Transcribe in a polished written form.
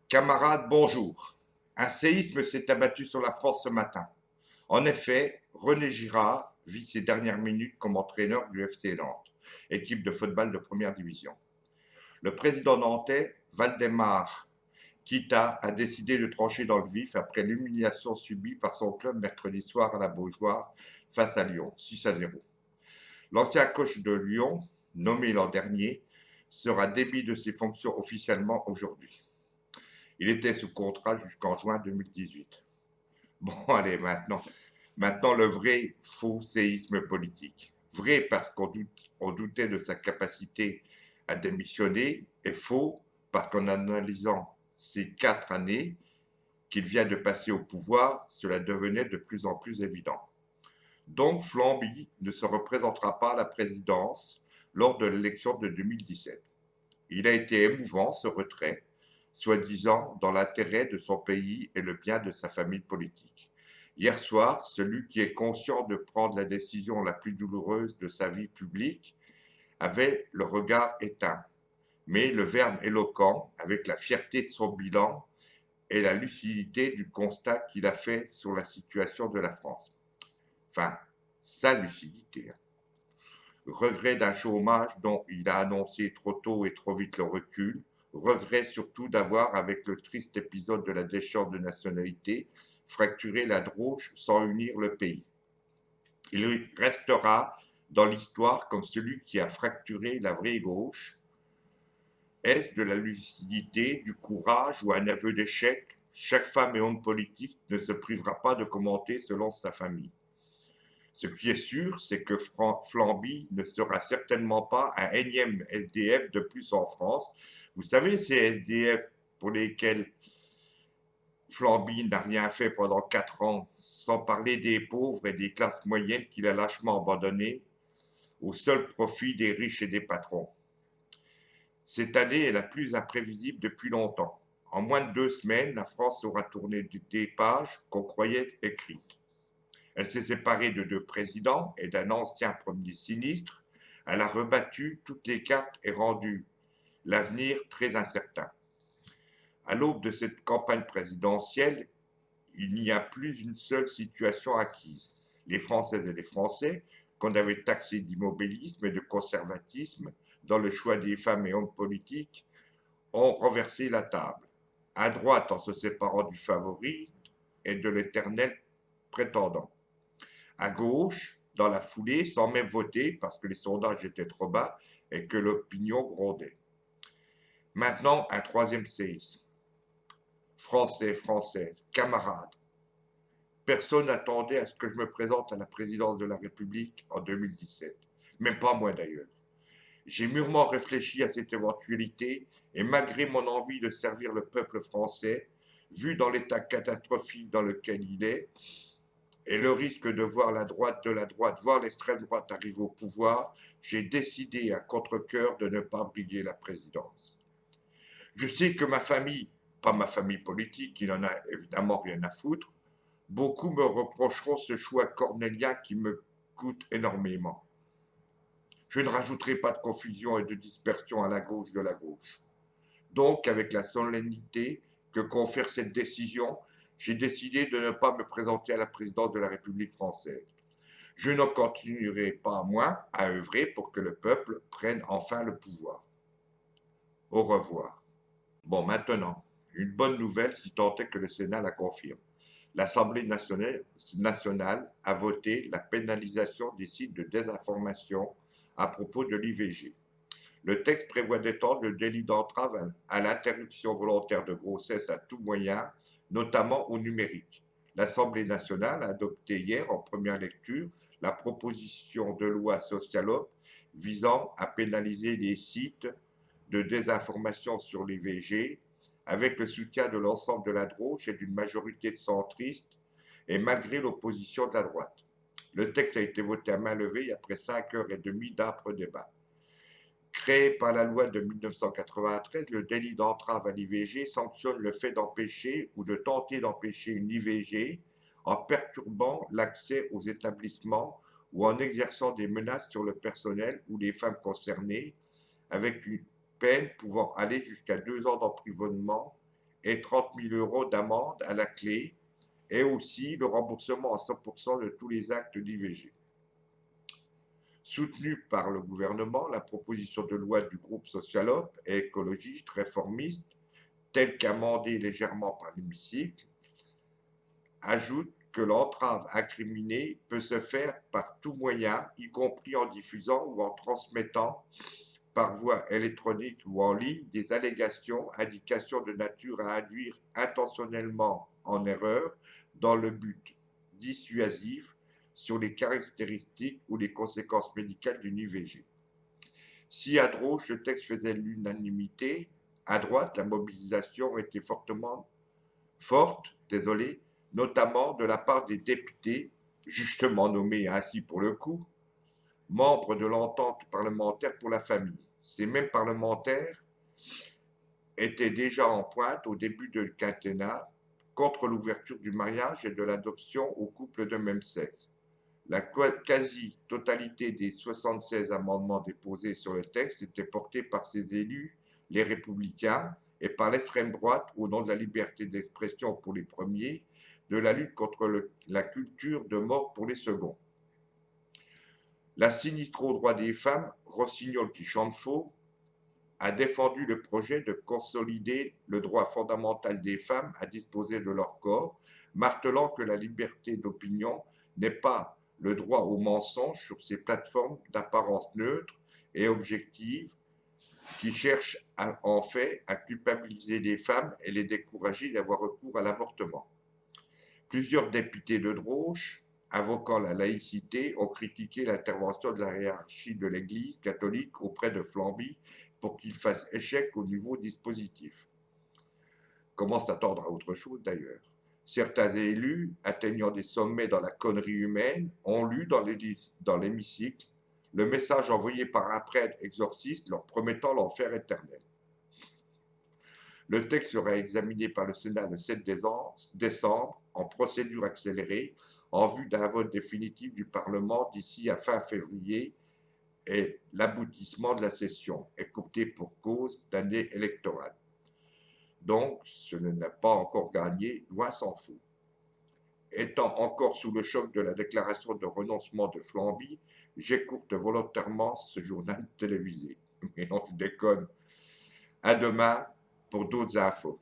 Camarades, bonjour. Un séisme s'est abattu sur la France ce matin. En effet, René Girard vit ses dernières minutes comme entraîneur du FC Nantes, équipe de football de première division. Le président nantais, Waldemar Kita, a décidé de trancher dans le vif après l'humiliation subie par son club mercredi soir à la Beaujoire face à Lyon, 6-0. L'ancien coach de Lyon, nommé l'an dernier, sera démis de ses fonctions officiellement aujourd'hui. Il était sous contrat jusqu'en juin 2018. Bon, allez, maintenant le vrai faux séisme politique. Vrai parce qu'on doutait de sa capacité à démissionner, et faux parce qu'en analysant ces 4 années qu'il vient de passer au pouvoir, cela devenait de plus en plus évident. Donc Flamby ne se représentera pas à la présidence lors de l'élection de 2017. Il a été émouvant ce retrait, soi-disant dans l'intérêt de son pays et le bien de sa famille politique. Hier soir, celui qui est conscient de prendre la décision la plus douloureuse de sa vie publique avait le regard éteint, mais le verbe éloquent avec la fierté de son bilan et la lucidité du constat qu'il a fait sur la situation de la France. Enfin, sa lucidité. Regret d'un chômage dont il a annoncé trop tôt et trop vite le recul, regret surtout d'avoir, avec le triste épisode de la déchéance de nationalité, fracturé la Drôche sans unir le pays. Il restera dans l'histoire comme celui qui a fracturé la vraie gauche. Est-ce de la lucidité, du courage ou un aveu d'échec? Chaque femme et homme politique ne se privera pas de commenter selon sa famille. Ce qui est sûr, c'est que Flamby ne sera certainement pas un énième SDF de plus en France. Vous savez, ces SDF pour lesquels Flamby n'a rien fait pendant 4 ans, sans parler des pauvres et des classes moyennes qu'il a lâchement abandonnés au seul profit des riches et des patrons. Cette année est la plus imprévisible depuis longtemps. En moins de 2 semaines, la France aura tourné des pages qu'on croyait écrites. Elle s'est séparée de 2 présidents et d'un ancien premier ministre. Elle a rebattu toutes les cartes et rendu l'avenir très incertain. À l'aube de cette campagne présidentielle, il n'y a plus une seule situation acquise. Les Françaises et les Français, qu'on avait taxés d'immobilisme et de conservatisme dans le choix des femmes et hommes politiques, ont renversé la table. À droite en se séparant du favori et de l'éternel prétendant. À gauche, dans la foulée, sans même voter parce que les sondages étaient trop bas et que l'opinion grondait. Maintenant, un troisième séisme. Français, Françaises, camarades. Personne n'attendait à ce que je me présente à la présidence de la République en 2017. Même pas moi d'ailleurs. J'ai mûrement réfléchi à cette éventualité et malgré mon envie de servir le peuple français, vu dans l'état catastrophique dans lequel il est, et le risque de voir la droite, voire l'extrême droite arriver au pouvoir, j'ai décidé à contre-cœur de ne pas briguer la présidence. Je sais que ma famille, pas ma famille politique, qui n'en a évidemment rien à foutre, beaucoup me reprocheront ce choix cornélien qui me coûte énormément. Je ne rajouterai pas de confusion et de dispersion à la gauche de la gauche. Donc, avec la solennité que confère cette décision, j'ai décidé de ne pas me présenter à la présidence de la République française. Je ne continuerai pas moins à œuvrer pour que le peuple prenne enfin le pouvoir. Au revoir. Bon, maintenant, une bonne nouvelle si tant est que le Sénat la confirme. L'Assemblée nationale a voté la pénalisation des sites de désinformation à propos de l'IVG. Le texte prévoit d'étendre le délit d'entrave à l'interruption volontaire de grossesse à tout moyen, notamment au numérique. L'Assemblée nationale a adopté hier en première lecture la proposition de loi Socialope visant à pénaliser les sites de désinformation sur l'IVG avec le soutien de l'ensemble de la droite et d'une majorité de centristes, et malgré l'opposition de la droite. Le texte a été voté à main levée après 5 heures et demie d'âpres débats. Créé par la loi de 1993, le délit d'entrave à l'IVG sanctionne le fait d'empêcher ou de tenter d'empêcher une IVG en perturbant l'accès aux établissements ou en exerçant des menaces sur le personnel ou les femmes concernées, avec une peine pouvant aller jusqu'à 2 ans d'emprisonnement et 30 000 euros d'amende à la clé, et aussi le remboursement à 100% de tous les actes d'IVG. Soutenue par le gouvernement, la proposition de loi du groupe socialope et écologiste réformiste, telle qu'amendée légèrement par l'hémicycle, ajoute que l'entrave incriminée peut se faire par tout moyen, y compris en diffusant ou en transmettant par voie électronique ou en ligne des allégations, indications de nature à induire intentionnellement en erreur dans le but dissuasif sur les caractéristiques ou les conséquences médicales d'une IVG. Si à gauche, le texte faisait l'unanimité, à droite, la mobilisation était forte, notamment de la part des députés, justement nommés ainsi pour le coup, membres de l'entente parlementaire pour la famille. Ces mêmes parlementaires étaient déjà en pointe au début du quinquennat contre l'ouverture du mariage et de l'adoption aux couples de même sexe. La quasi-totalité des 76 amendements déposés sur le texte étaient portés par ces élus, les républicains, et par l'extrême droite au nom de la liberté d'expression pour les premiers, de la lutte contre la culture de mort pour les seconds. La sinistre aux droits des femmes, Rossignol qui chante faux, a défendu le projet de consolider le droit fondamental des femmes à disposer de leur corps, martelant que la liberté d'opinion n'est pas le droit au mensonge sur ces plateformes d'apparence neutre et objective qui cherchent en fait à culpabiliser les femmes et les décourager d'avoir recours à l'avortement. Plusieurs députés de gauche, invoquant la laïcité, ont critiqué l'intervention de la hiérarchie de l'Église catholique auprès de Flamby pour qu'il fasse échec au niveau dispositif. Comment s'attendre à autre chose d'ailleurs? Certains élus, atteignant des sommets dans la connerie humaine, ont lu dans l'hémicycle le message envoyé par un prêtre exorciste leur promettant l'enfer éternel. Le texte sera examiné par le Sénat le 7 décembre en procédure accélérée en vue d'un vote définitif du Parlement d'ici à fin février et l'aboutissement de la session, écourtée pour cause d'année électorale. Donc, ce n'est pas encore gagné, loin s'en faut. Étant encore sous le choc de la déclaration de renoncement de Flamby, j'écourte volontairement ce journal télévisé. Mais on déconne. À demain pour d'autres infos.